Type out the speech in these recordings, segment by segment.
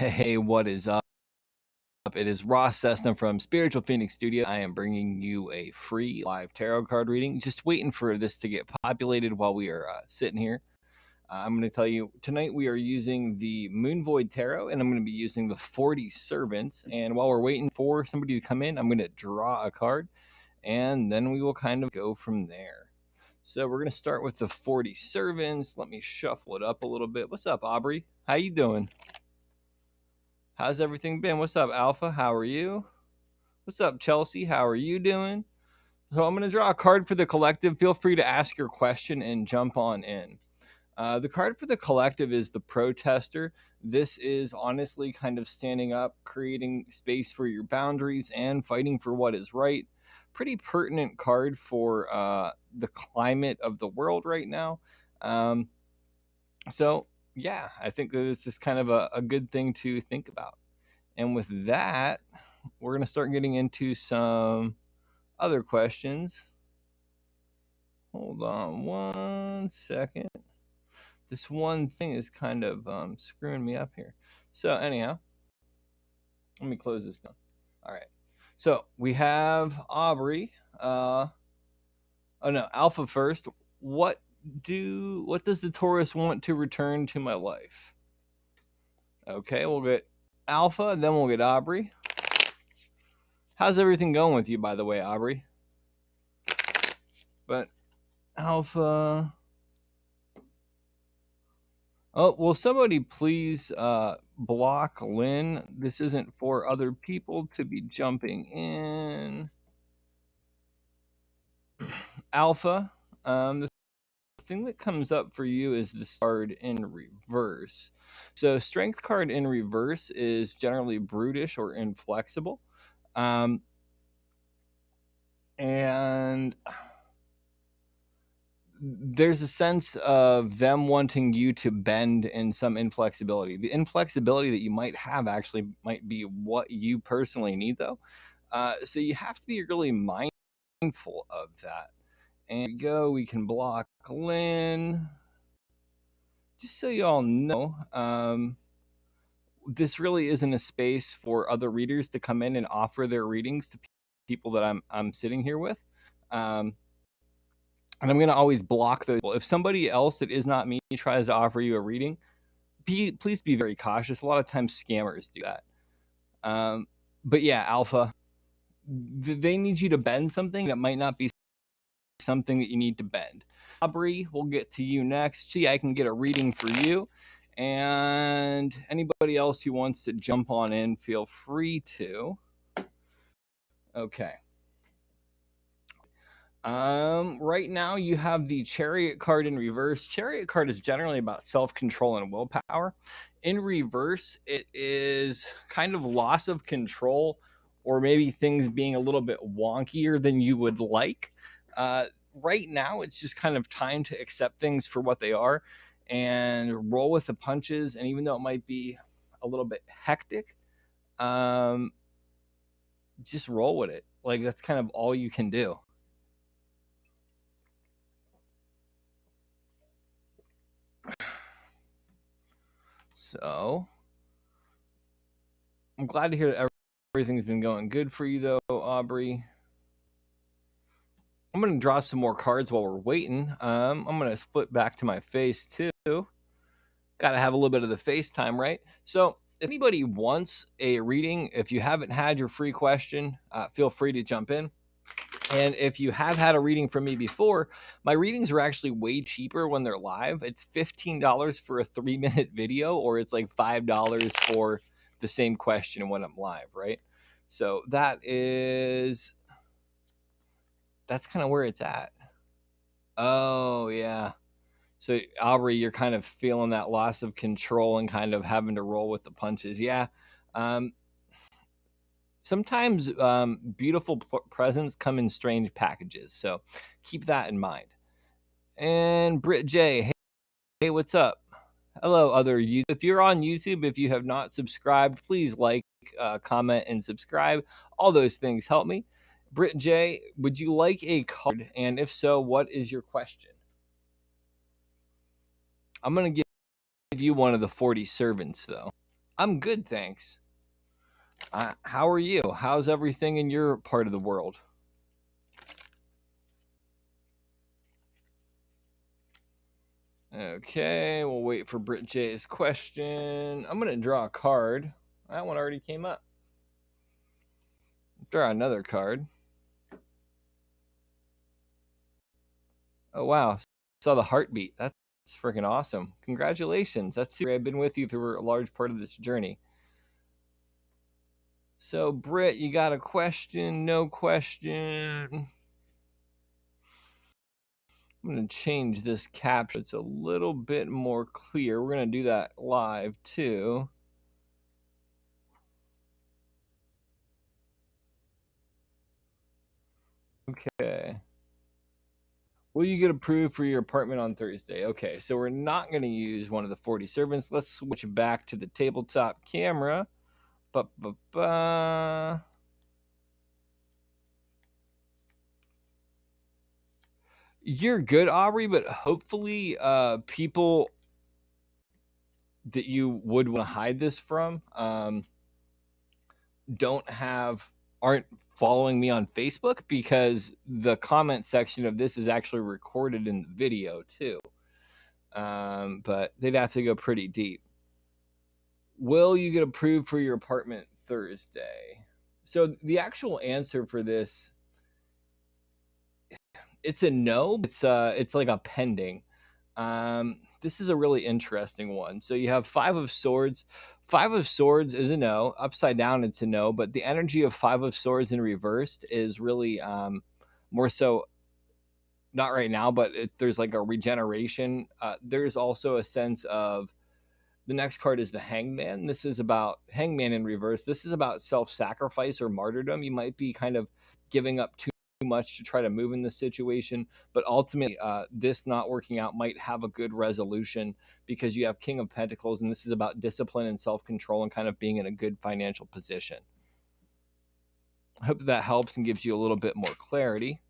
Hey, what is up? It is Ross Cessna from Spiritual Phoenix Studio. I am bringing you a free live tarot card reading. Just waiting for this to get populated while we are sitting here. I'm going to tell you tonight we are using the Moon Void Tarot, and I'm going to be using the 40 Servants. And while we're waiting for somebody to come in, I'm going to draw a card, and then we will kind of go from there. So we're going to start with the 40 Servants. Let me shuffle it up a little bit. What's up, Aubrey? How you doing? How's everything been? What's up, Alpha? How are you? What's up, Chelsea? How are you doing? So I'm going to draw a card for the collective. Feel free to ask your question and jump on in. The card for the collective is the Protester. This is honestly kind of standing up, creating space for your boundaries, and fighting for what is right. Pretty pertinent card for the climate of the world right now. So yeah, I think that it's just kind of a good thing to think about. And with that, we're going to start getting into some other questions. Hold on one second. This one thing is kind of screwing me up here. So anyhow, let me close this down. All right. So we have Aubrey. Alpha first. What does the Taurus want to return to my life? Okay, we'll get Alpha, then we'll get Aubrey. How's everything going with you, by the way, Aubrey? But Alpha. Oh, will somebody please block Lynn? This isn't for other people to be jumping in. Alpha, the thing that comes up for you is the card in reverse. So strength card in reverse is generally brutish or inflexible. And there's a sense of them wanting you to bend in some inflexibility. The inflexibility that you might have actually might be what you personally need, though. So you have to be really mindful of that. And we can block Lynn. Just so you all know, this really isn't a space for other readers to come in and offer their readings to people that I'm sitting here with. And I'm going to always block those. If somebody else that is not me tries to offer you a reading, please be very cautious. A lot of times scammers do that. But yeah, Alpha, they need you to bend something that might not be something that you need to bend. Aubrey, we'll get to you next. See, I can get a reading for you. And anybody else who wants to jump on in, feel free to. Okay. Right now you have the Chariot card in reverse. Chariot card is generally about self-control and willpower. In reverse, it is kind of loss of control, or maybe things being a little bit wonkier than you would like. Right now, it's just kind of time to accept things for what they are and roll with the punches. And even though it might be a little bit hectic, just roll with it. Like, that's kind of all you can do. So I'm glad to hear that everything's been going good for you, though, Aubrey. I'm going to draw some more cards while we're waiting. I'm going to flip back to my face, too. Got to have a little bit of the FaceTime, right? So if anybody wants a reading, if you haven't had your free question, feel free to jump in. And if you have had a reading from me before, my readings are actually way cheaper when they're live. It's $15 for a 3-minute video, or it's like $5 for the same question when I'm live, right? So that's kind of where it's at. Oh, yeah. So, Aubrey, you're kind of feeling that loss of control and kind of having to roll with the punches. Yeah. Sometimes beautiful presents come in strange packages. So keep that in mind. And Britt J, hey, what's up? Hello, other YouTube. If you're on YouTube, if you have not subscribed, please like, comment, and subscribe. All those things help me. Britt J, would you like a card? And if so, what is your question? I'm going to give you one of the 40 servants, though. I'm good, thanks. How are you? How's everything in your part of the world? Okay, we'll wait for Brit J's question. I'm gonna draw a card. That one already came up. Draw another card. Oh wow, saw the heartbeat. That's freaking awesome. Congratulations. That's super. I've been with you through a large part of this journey. So Brit, you got a question? No question. I'm going to change this caption. It's a little bit more clear. We're going to do that live too. Okay. Will you get approved for your apartment on Thursday? Okay, so we're not going to use one of the 40 servants. Let's switch back to the tabletop camera. Ba-ba-ba. You're good, Aubrey, but hopefully people that you would want to hide this from aren't following me on Facebook, because the comment section of this is actually recorded in the video too. But they'd have to go pretty deep. Will you get approved for your apartment Thursday? So the actual answer for this, it's a no. It's like a pending. This is a really interesting one. So you have Five of Swords. Five of Swords is a no. Upside down, it's a no. But the energy of Five of Swords in reversed is really more so, not right now, but there's like a regeneration. There's also a sense of, the next card is the Hangman. This is about Hangman in reverse. This is about self-sacrifice or martyrdom. You might be kind of giving up too much to try to move in this situation, but ultimately this not working out might have a good resolution, because you have King of Pentacles, and this is about discipline and self-control and kind of being in a good financial position. I hope that helps and gives you a little bit more clarity.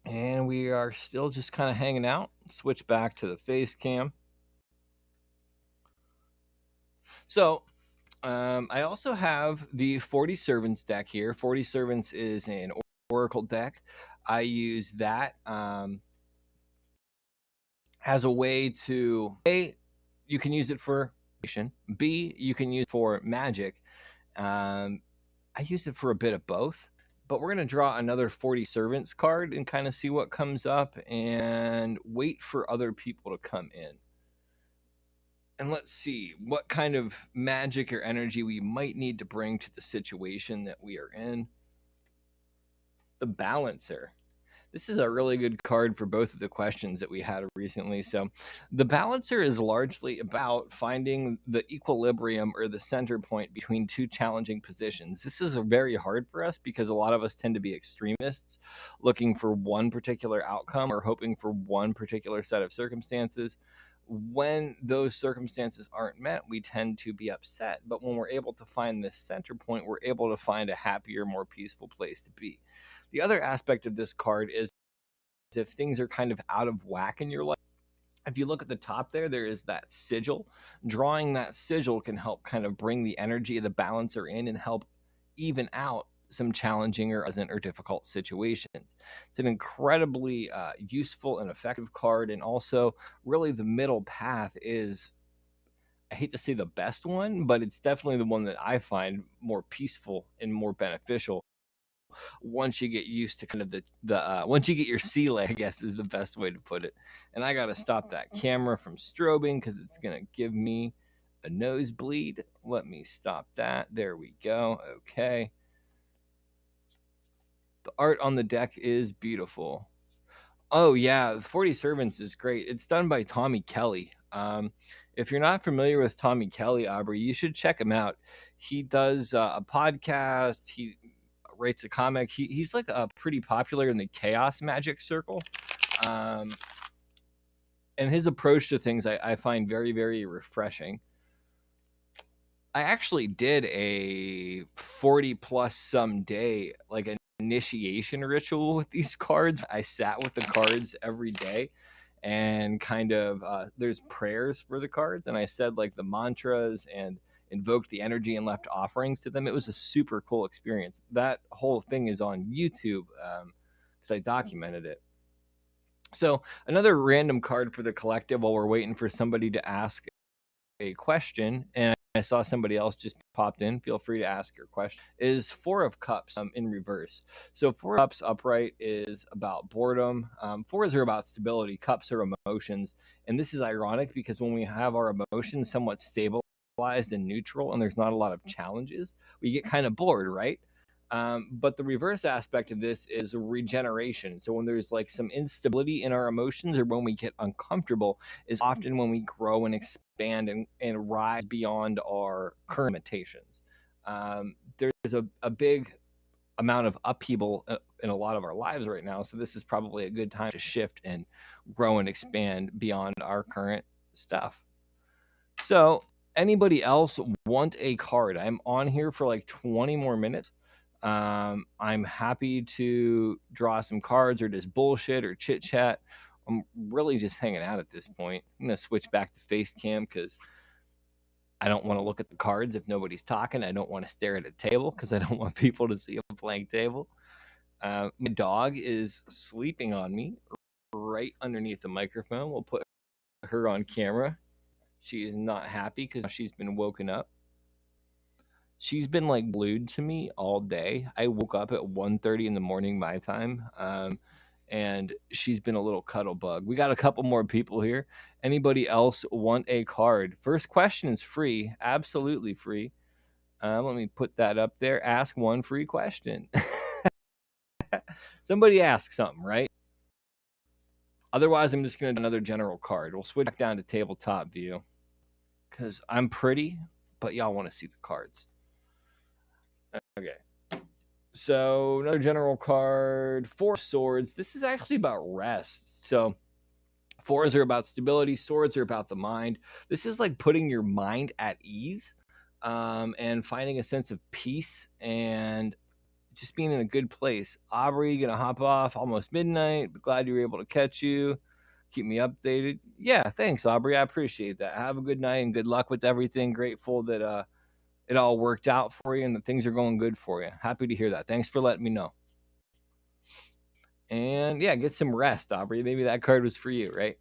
And we are still just kind of hanging out. Switch back to the face cam. So I also have the 40 Servants deck here. 40 Servants is an Oracle deck. I use that as a way to, A, you can use it for, B, you can use it for magic. I use it for a bit of both. But we're going to draw another 40 Servants card and kind of see what comes up and wait for other people to come in. And let's see what kind of magic or energy we might need to bring to the situation that we are in. The Balancer. This is a really good card for both of the questions that we had recently. So the Balancer is largely about finding the equilibrium or the center point between two challenging positions. This is very hard for us because a lot of us tend to be extremists, looking for one particular outcome or hoping for one particular set of circumstances. When those circumstances aren't met, we tend to be upset. But when we're able to find this center point, we're able to find a happier, more peaceful place to be. The other aspect of this card is if things are kind of out of whack in your life. If you look at the top there is that sigil. Drawing that sigil can help kind of bring the energy of the Balancer in and help even out some challenging or difficult situations. It's an incredibly useful and effective card, and also really the middle path is, I hate to say the best one, but it's definitely the one that I find more peaceful and more beneficial once you get used to kind of the once you get your sea leg, I guess is the best way to put it. And I got to stop that camera from strobing because it's going to give me a nosebleed. Let me stop that. There we go. Okay. The art on the deck is beautiful. Oh yeah, 40 Servants is great. It's done by Tommy Kelly. If you're not familiar with Tommy Kelly, Aubrey, you should check him out. He does a podcast. He writes a comic. He's like pretty popular in the chaos magic circle. And his approach to things I find very, very refreshing. I actually did a 40 plus some day, like an initiation ritual with these cards. I sat with the cards every day and kind of there's prayers for the cards, and I said like the mantras and invoked the energy and left offerings to them. It was a super cool experience. That whole thing is on YouTube because I documented it. So another random card for the collective while we're waiting for somebody to ask a question, and I saw somebody else just popped in. Feel free to ask your question. Is Four of Cups in reverse? So Four of Cups upright is about boredom. Fours are about stability. Cups are emotions, and this is ironic because when we have our emotions somewhat stabilized and neutral, and there's not a lot of challenges, we get kind of bored, right? But the reverse aspect of this is regeneration. So when there's like some instability in our emotions or when we get uncomfortable is often when we grow and expand and rise beyond our current limitations. There's a big amount of upheaval in a lot of our lives right now. So this is probably a good time to shift and grow and expand beyond our current stuff. So anybody else want a card? I'm on here for like 20 more minutes. I'm happy to draw some cards or just bullshit or chit chat. I'm really just hanging out at this point. I'm going to switch back to face cam because I don't want to look at the cards if nobody's talking. I don't want to stare at a table because I don't want people to see a blank table. My dog is sleeping on me right underneath the microphone. We'll put her on camera. She is not happy because she's been woken up. She's been like glued to me all day. I woke up at 1:30 in the morning my time, and she's been a little cuddle bug. We got a couple more people here. Anybody else want a card? First question is free, absolutely free. Let me put that up there. Ask one free question. Somebody ask something, right? Otherwise, I'm just going to do another general card. We'll switch back down to tabletop view because I'm pretty, but y'all want to see the cards. Okay. So another general card, Four Swords. This is actually about rest. So fours are about stability. Swords are about the mind. This is like putting your mind at ease and finding a sense of peace and just being in a good place. Aubrey, gonna hop off almost midnight. But glad you were able to catch you. Keep me updated. Yeah, thanks, Aubrey. I appreciate that. Have a good night and good luck with everything. Grateful that it all worked out for you and that things are going good for you. Happy to hear that. Thanks for letting me know. And yeah, get some rest, Aubrey. Maybe that card was for you, right?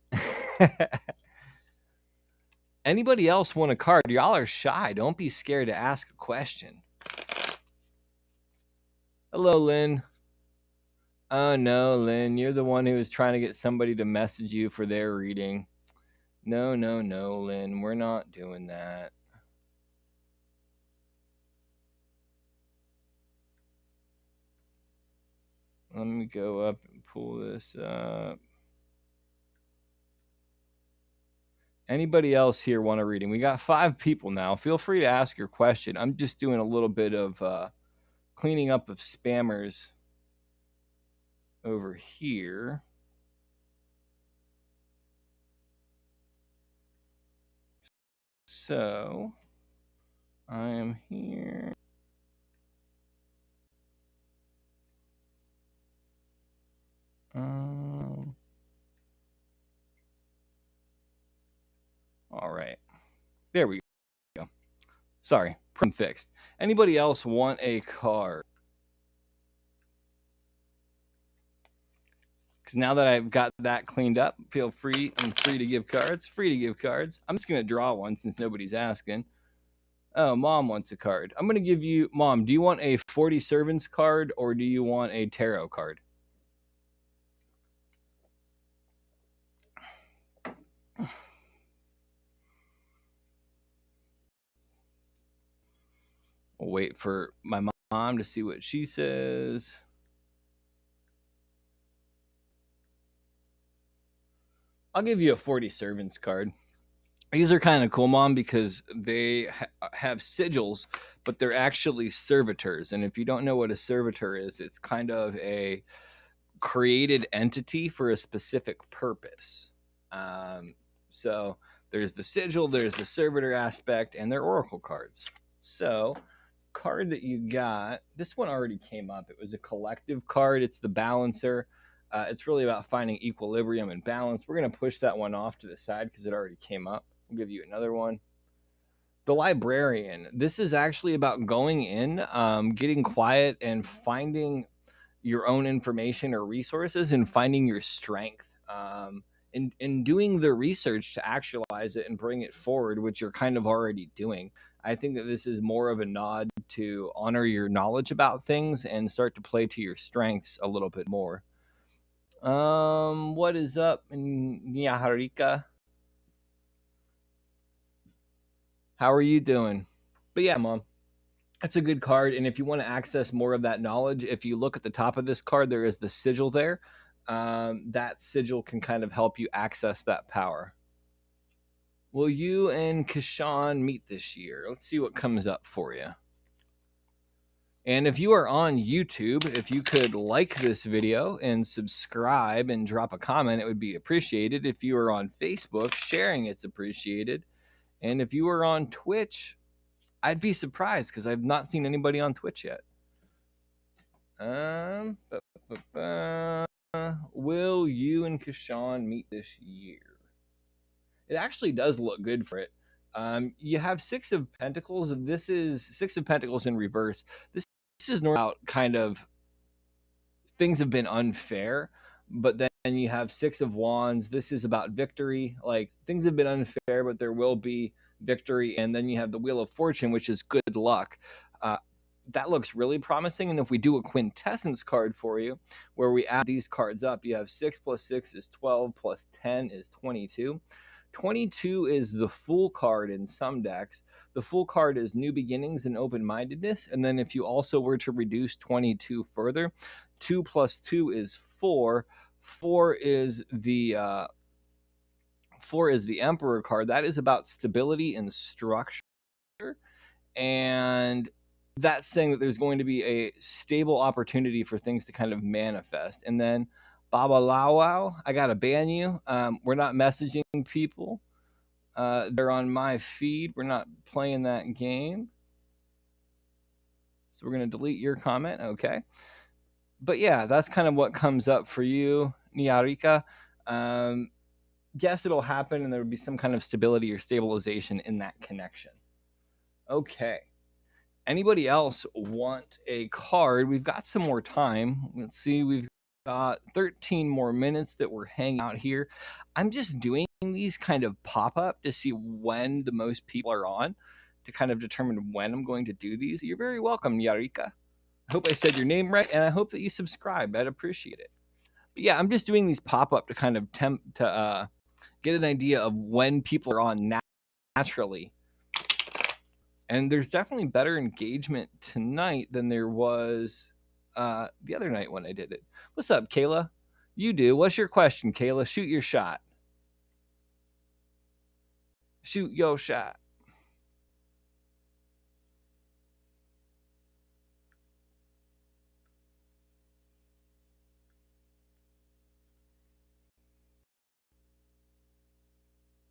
Anybody else want a card? Y'all are shy. Don't be scared to ask a question. Hello, Lynn. Oh, no, Lynn. You're the one who was trying to get somebody to message you for their reading. No, Lynn. We're not doing that. Let me go up and pull this up. Anybody else here want a reading? We got 5 people now. Feel free to ask your question. I'm just doing a little bit of cleaning up of spammers over here. So I am here. All right. There we go. Sorry, problem fixed. Anybody else want a card? Because now that I've got that cleaned up, feel free. I'm free to give cards. Free to give cards. I'm just going to draw one since nobody's asking. Oh, Mom wants a card. I'm going to give you... Mom, do you want a 40 Servants card or do you want a tarot card? We'll wait for my mom to see what she says. I'll give you a 40 Servants card. These are kind of cool, Mom, because they have sigils, but they're actually servitors. And if you don't know what a servitor is, it's kind of a created entity for a specific purpose. So there's the sigil, there's the servitor aspect, and they're oracle cards. So card that you got, this one already came up. It was a collective card. It's the balancer. It's really about finding equilibrium and balance. We're going to push that one off to the side because it already came up. I'll give you another one. The Librarian. This is actually about going in, getting quiet, and finding your own information or resources and finding your strength. In doing the research to actualize it and bring it forward, which you're kind of already doing. I think that this is more of a nod to honor your knowledge about things and start to play to your strengths a little bit more. What is up, Nyaharika? How are you doing? But yeah, Mom, that's a good card. And if you want to access more of that knowledge, if you look at the top of this card, there is the sigil there. That sigil can kind of help you access that power. Will you and Kashan meet this year? Let's see what comes up for you. And if you are on YouTube, if you could like this video and subscribe and drop a comment, it would be appreciated. If you are on Facebook, sharing it's appreciated. And if you are on Twitch, I'd be surprised because I've not seen anybody on Twitch yet. Will you and Kashan meet this year? It actually does look good for it. You have Six of Pentacles. This is Six of Pentacles in reverse. This is normal about kind of things have been unfair, but then you have Six of Wands. This is about victory. Like things have been unfair, but there will be victory. And then you have the Wheel of Fortune, which is good luck. That looks really promising. And if we do a quintessence card for you, where we add these cards up, you have 6 plus 6 is 12 plus 10 is 22. 22 is the Fool card in some decks. The Fool card is new beginnings and open-mindedness. And then if you also were to reduce 22 further, 2 plus 2 is 4. 4 is the Emperor card. That is about stability and structure. And that's saying that there's going to be a stable opportunity for things to kind of manifest. And then Baba Lawau, I gotta ban you. We're not messaging people. They're on my feed. We're not playing that game. So we're gonna delete your comment. Okay. But yeah, that's kind of what comes up for you, Nyarika. Yes, it'll happen, and there will be some kind of stability or stabilization in that connection. Okay. Anybody else want a card? We've got some more time. Let's see. We've got 13 more minutes that we're hanging out here. I'm just doing these kind of pop up to see when the most people are on to kind of determine when I'm going to do these. You're very welcome, Yarika. I hope I said your name right, and I hope that you subscribe. I'd appreciate it. But yeah, I'm just doing these pop up to kind of get an idea of when people are on naturally. And there's definitely better engagement tonight than there was the other night when I did it. What's up, Kayla? You do. What's your question, Kayla? Shoot your shot. Shoot your shot.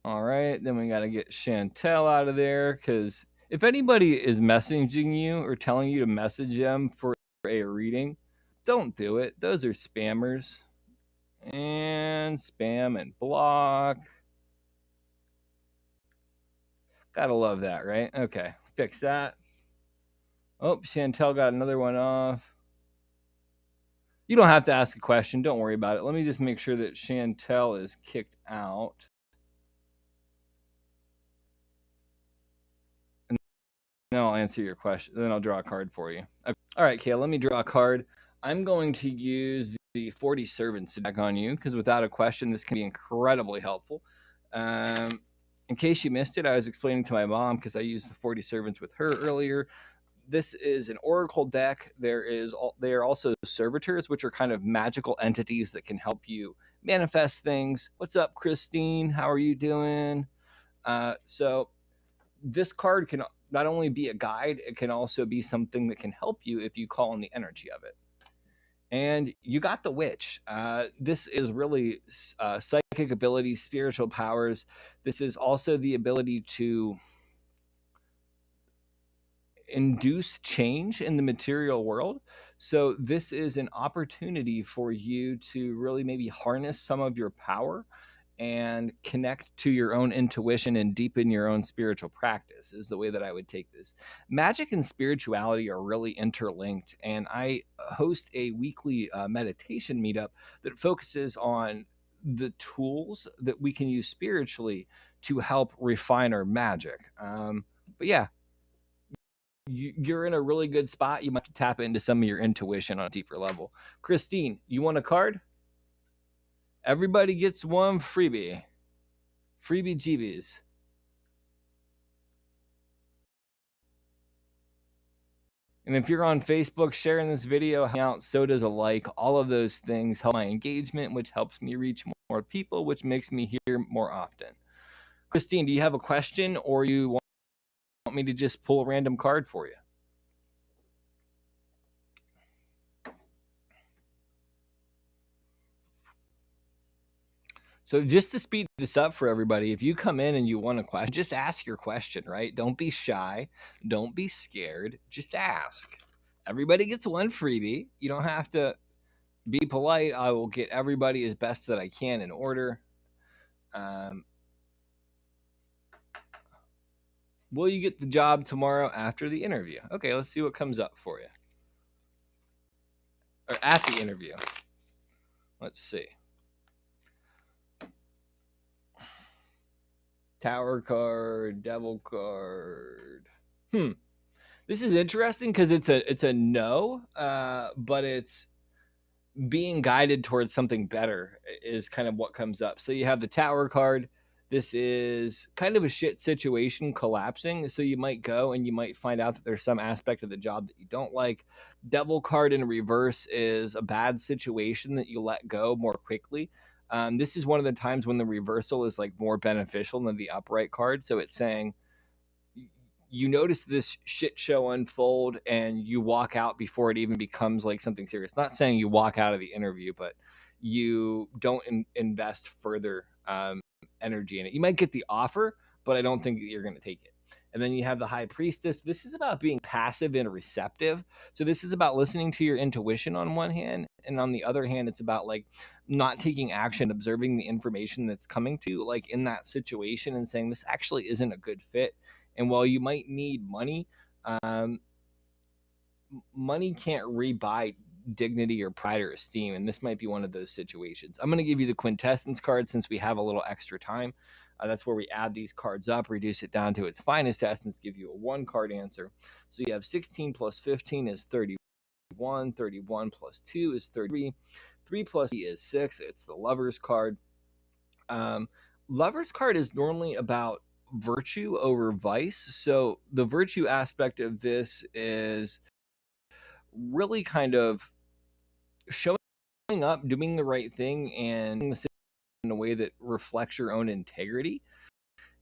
All right, then we got to get Chantel out of there because if anybody is messaging you or telling you to message them for a reading, don't do it. Those are spammers. And spam and block. Gotta love that, right? Okay, fix that. Oh, Chantel got another one off. You don't have to ask a question. Don't worry about it. Let me just make sure that Chantel is kicked out. And then I'll answer your question. Then I'll draw a card for you. Okay. All right, Kayla, let me draw a card. I'm going to use the 40 Servants deck on you because without a question, this can be incredibly helpful. In case you missed it, I was explaining to my mom because I used the 40 Servants with her earlier. This is an oracle deck. They are also servitors, which are kind of magical entities that can help you manifest things. What's up, Christine? How are you doing? So this card can not only be a guide, it can also be something that can help you if you call on the energy of it. And you got the Witch. This is really psychic abilities, spiritual powers. This is also the ability to induce change in the material world. So this is an opportunity for you to really maybe harness some of your power and connect to your own intuition and deepen your own spiritual practice, is the way that I would take this. Magic and spirituality are really interlinked, and I host a weekly meditation meetup that focuses on the tools that we can use spiritually to help refine our magic. But yeah, you're in a really good spot. You might have to tap into some of your intuition on a deeper level. Christine, you want a card? Everybody gets one freebie. Freebie GBs. And if you're on Facebook sharing this video out, so does a like. All of those things help my engagement, which helps me reach more people, which makes me hear more often. Christine, do you have a question, or you want me to just pull a random card for you? So just to speed this up for everybody, if you come in and you want a question, just ask your question, right? Don't be shy. Don't be scared. Just ask. Everybody gets one freebie. You don't have to be polite. I will get everybody as best that I can in order. Will you get the job tomorrow after the interview? Okay, let's see what comes up for you. Or at the interview. Let's see. Tower card, devil card. This is interesting because it's a no, but it's being guided towards something better is kind of what comes up. So you have the Tower card. This is kind of a shit situation collapsing. So you might go and you might find out that there's some aspect of the job that you don't like. Devil card in reverse is a bad situation that you let go more quickly. This is one of the times when the reversal is like more beneficial than the upright card. So it's saying you notice this shit show unfold and you walk out before it even becomes like something serious. Not saying you walk out of the interview, but you don't invest further energy in it. You might get the offer, but I don't think that you're going to take it. And then you have the High Priestess. This is about being passive and receptive. So this is about listening to your intuition on one hand, and on the other hand, it's about like not taking action, observing the information that's coming to you, like in that situation, and saying this actually isn't a good fit. And while you might need money, money can't rebuy dignity or pride or esteem. And this might be one of those situations. I'm going to give you the quintessence card since we have a little extra time. That's where we add these cards up, reduce it down to its finest essence, give you a one card answer. So you have 16 plus 15 is 31, 31 plus 2 is 33, 3 plus 3 is 6. It's the Lover's card. Lover's card is normally about virtue over vice. So the virtue aspect of this is really kind of showing up, doing the right thing, and in a way that reflects your own integrity.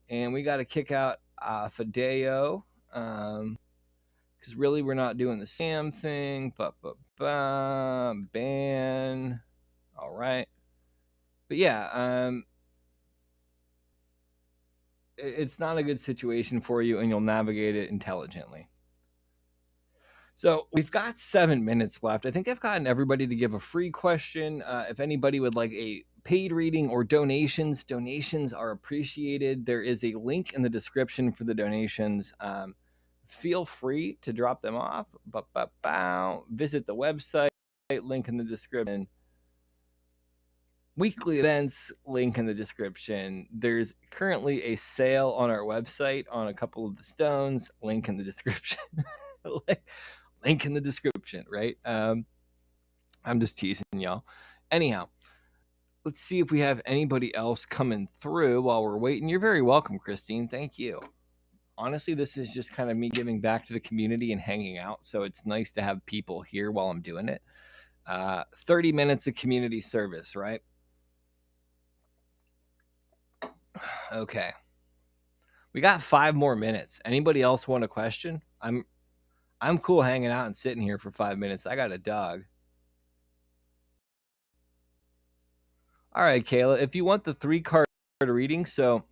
And we got to kick out Fideo, because really we're not doing the Sam thing. Ban. All right. But yeah, it's not a good situation for you, and you'll navigate it intelligently. So we've got 7 minutes left. I think I've gotten everybody to give a free question. If anybody would like a paid reading or donations are appreciated. There is a link in the description for the donations. Feel free to drop them off. Visit the website, link in the description. Weekly events, link in the description. There's currently a sale on our website on a couple of the stones, link in the description. Link in the description, right? I'm just teasing y'all. Anyhow, let's see if we have anybody else coming through while we're waiting. You're very welcome, Christine. Thank you. Honestly, this is just kind of me giving back to the community and hanging out. So it's nice to have people here while I'm doing it. 30 minutes of community service, right? Okay. We got 5 more minutes. Anybody else want a question? I'm cool hanging out and sitting here for 5 minutes. I got a dog. All right, Kayla, if you want the 3 card reading, so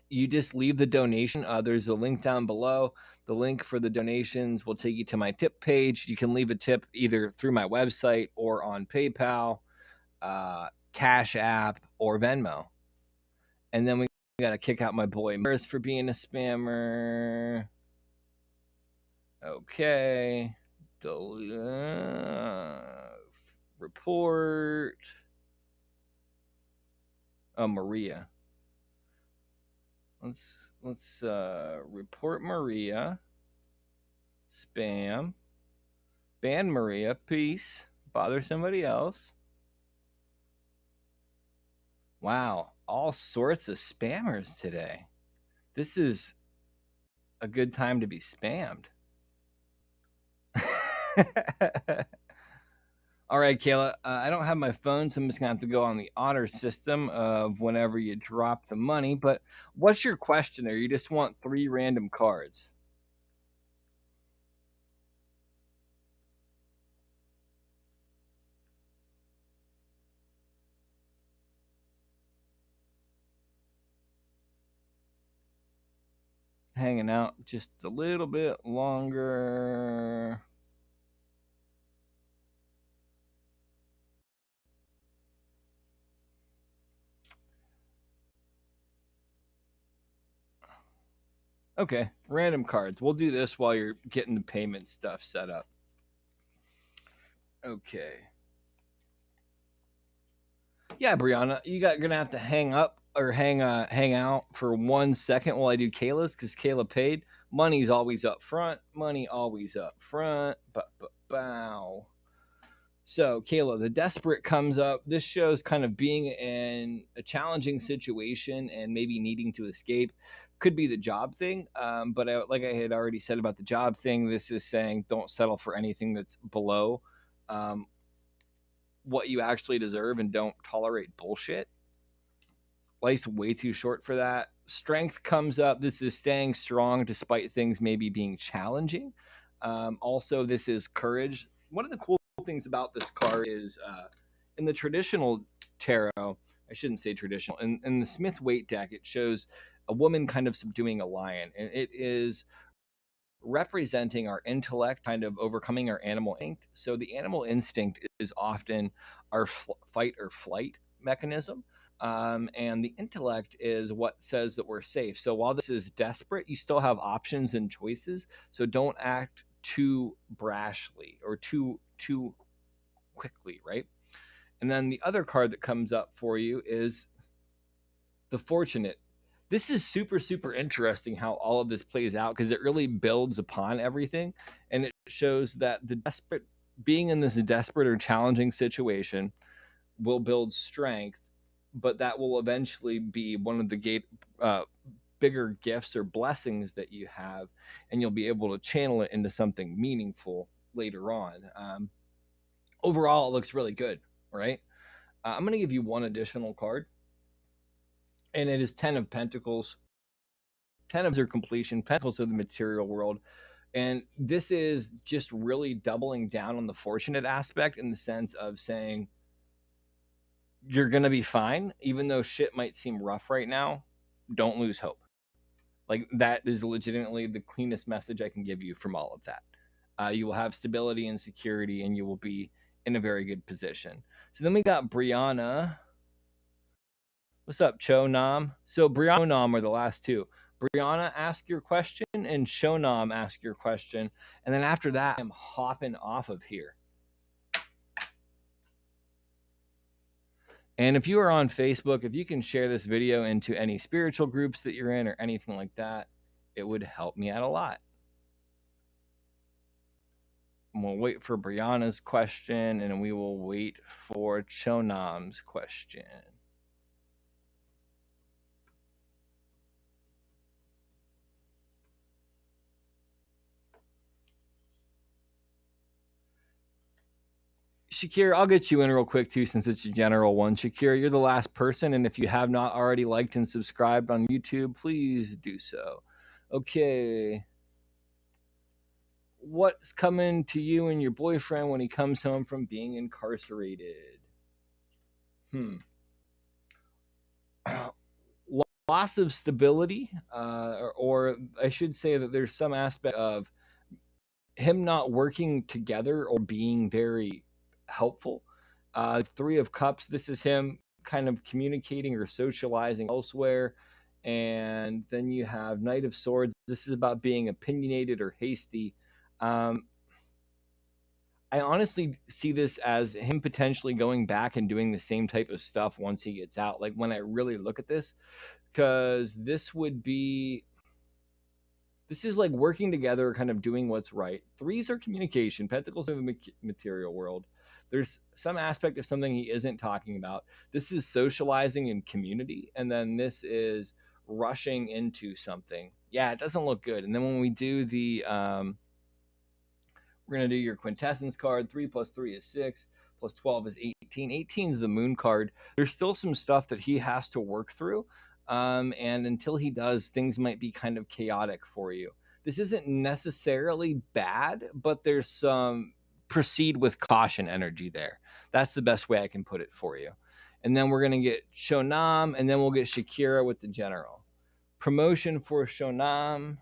you just leave the donation. There's a link down below. The link for the donations will take you to my tip page. You can leave a tip either through my website or on PayPal, Cash App, or Venmo. And then we got to kick out my boy Morris for being a spammer. Okay. Report. Oh, Maria. Let's report Maria. Spam. Ban Maria. Peace. Bother somebody else. Wow, all sorts of spammers today. This is a good time to be spammed. All right, Kayla, I don't have my phone, so I'm just going to have to go on the honor system of whenever you drop the money. But what's your question there? You just want 3 random cards. Hanging out just a little bit longer. Okay, random cards. We'll do this while you're getting the payment stuff set up. Okay. Yeah, Brianna, gonna have to hang up or hang out for 1 second while I do Kayla's, because Kayla paid. Money's always up front. Money always up front. Bow. So Kayla, the desperate comes up. This shows kind of being in a challenging situation and maybe needing to escape. Could be the job thing, but like I had already said about the job thing, this is saying don't settle for anything that's below what you actually deserve and don't tolerate bullshit. Life's way too short for that. Strength comes up. This is staying strong despite things maybe being challenging. Also, this is courage. One of the cool things about this card is in the traditional tarot, I shouldn't say traditional, in the Smith Waite deck, it shows a woman kind of subduing a lion. And it is representing our intellect, kind of overcoming our animal instinct. So the animal instinct is often our fight or flight mechanism. And the intellect is what says that we're safe. So while this is desperate, you still have options and choices. So don't act too brashly or too quickly, right? And then the other card that comes up for you is the Fortunate. This is super, super interesting how all of this plays out, because it really builds upon everything. And it shows that being in this desperate or challenging situation will build strength, but that will eventually be one of the bigger gifts or blessings that you have, and you'll be able to channel it into something meaningful later on. Overall, it looks really good, right? I'm going to give you one additional card, and it is 10 of Pentacles. 10 of their completion. Pentacles of the material world. And this is just really doubling down on the fortunate aspect, in the sense of saying you're going to be fine. Even though shit might seem rough right now, don't lose hope. Like, that is legitimately the cleanest message I can give you from all of that. You will have stability and security, and you will be in a very good position. So then we got Brianna. What's up, Cho Nam? So Brianna and Nam are the last two. Brianna, ask your question, and Shonam, ask your question. And then after that, I'm hopping off of here. And if you are on Facebook, if you can share this video into any spiritual groups that you're in or anything like that, it would help me out a lot. And we'll wait for Brianna's question, and we will wait for Chonam's question. Shakir, I'll get you in real quick too, since it's a general one. Shakir, you're the last person, and if you have not already liked and subscribed on YouTube, please do so. Okay. What's coming to you and your boyfriend when he comes home from being incarcerated? loss of stability, or I should say that there's some aspect of him not working together or being very helpful. Three of Cups, this is him kind of communicating or socializing elsewhere. And then you have Knight of Swords. This is about being opinionated or hasty. Um, I honestly see this as him potentially going back and doing the same type of stuff once he gets out. Like when I really look at this, because this is like working together, kind of doing what's right. Threes are communication. Pentacles in the material world. There's some aspect of something he isn't talking about. This is socializing and community. And then this is rushing into something. Yeah, it doesn't look good. And then when we do we're going to do your quintessence card. 3 plus 3 is 6. Plus 12 is 18. 18 is the moon card. There's still some stuff that he has to work through. And until he does, things might be kind of chaotic for you. This isn't necessarily bad, but there's some proceed with caution energy there. That's the best way I can put it for you. And then we're going to get Shonam, and then we'll get Shakira with the general. Promotion for Shonam.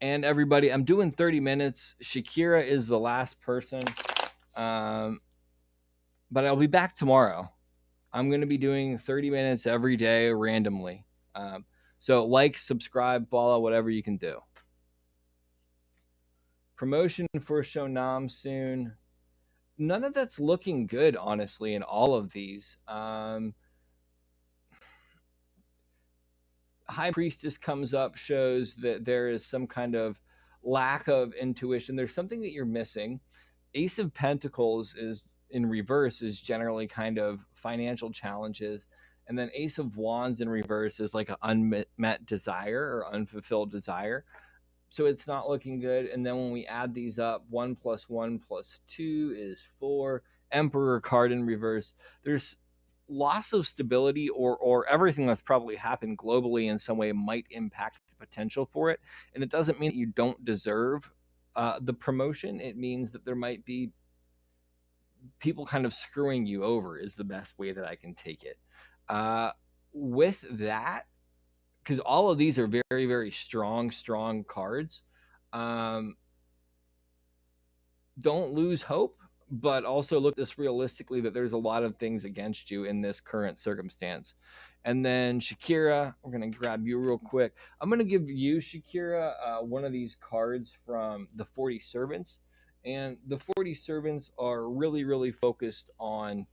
And everybody, I'm doing 30 minutes. Shakira is the last person. But I'll be back tomorrow. I'm going to be doing 30 minutes every day randomly. So like, subscribe, follow, whatever you can do. Promotion for Shonam soon. None of that's looking good, honestly, in all of these. High Priestess comes up, shows that there is some kind of lack of intuition. There's something that you're missing. Ace of Pentacles is in reverse is generally kind of financial challenges. And then Ace of Wands in reverse is like an unmet desire or unfulfilled desire. So it's not looking good. And then when we add these up, 1 plus 1 plus 2 is 4. Emperor card in reverse. There's loss of stability, or everything that's probably happened globally in some way might impact the potential for it. And it doesn't mean that you don't deserve the promotion. It means that there might be people kind of screwing you over is the best way that I can take it. With that, because all of these are very, very strong cards. Don't lose hope, but also look at this realistically, that there's a lot of things against you in this current circumstance. And then Shakira, we're going to grab you real quick. I'm going to give you, Shakira, one of these cards from the 40 Servants. And the 40 Servants are really, really focused on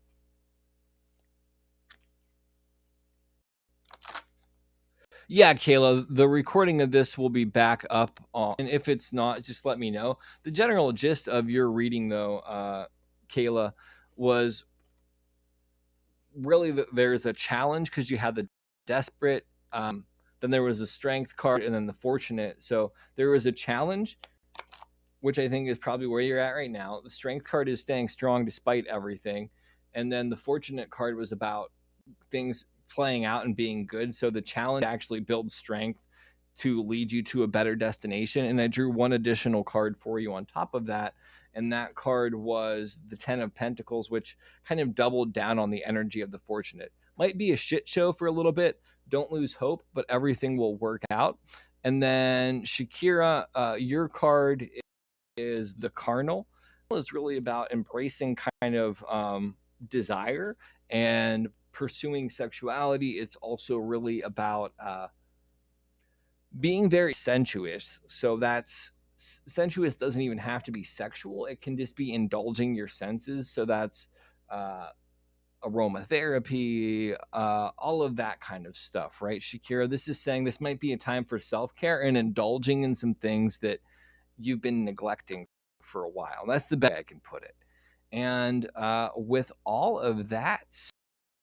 yeah, Kayla, the recording of this will be back up on, and if it's not, just let me know. The general gist of your reading, though, Kayla, was really that there's a challenge because you had the desperate, then there was a strength card, and then the fortunate. So there was a challenge, which I think is probably where you're at right now. The strength card is staying strong despite everything. And then the fortunate card was about things playing out and being good. So the challenge actually builds strength to lead you to a better destination. And I drew one additional card for you on top of that. And that card was the 10 of Pentacles, which kind of doubled down on the energy of the fortunate. Might be a shit show for a little bit. Don't lose hope, but everything will work out. And then Shakira, your card is the Carnal. It's really about embracing kind of desire and pursuing sexuality. It's also really about being very sensuous. So that's sensuous doesn't even have to be sexual. It can just be indulging your senses. So that's aromatherapy, all of that kind of stuff, right? Shakira, this is saying this might be a time for self-care and indulging in some things that you've been neglecting for a while. That's the best I can put it. And with all of that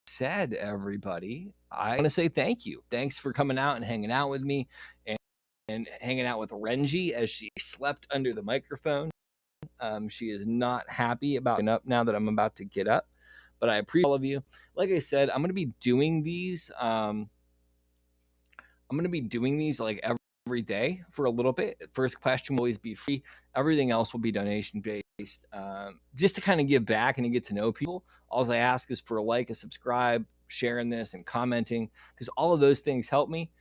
said, everybody, I want to say thank you. Thanks for coming out and hanging out with me and hanging out with Renji as she slept under the microphone. She is not happy about getting up now that I'm about to get up, but I appreciate all of you. Like I said, I'm going to be doing these. I'm going to be doing these like every day for a little bit. First question will always be free. Everything else will be donation based, just to kind of give back and to get to know people. All I ask is for a like, a subscribe, sharing this and commenting, because all of those things help me.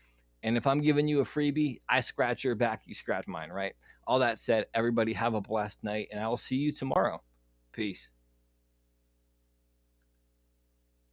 And if I'm giving you a freebie, I scratch your back, you scratch mine, right? All that said, everybody have a blessed night, and I will see you tomorrow. Peace.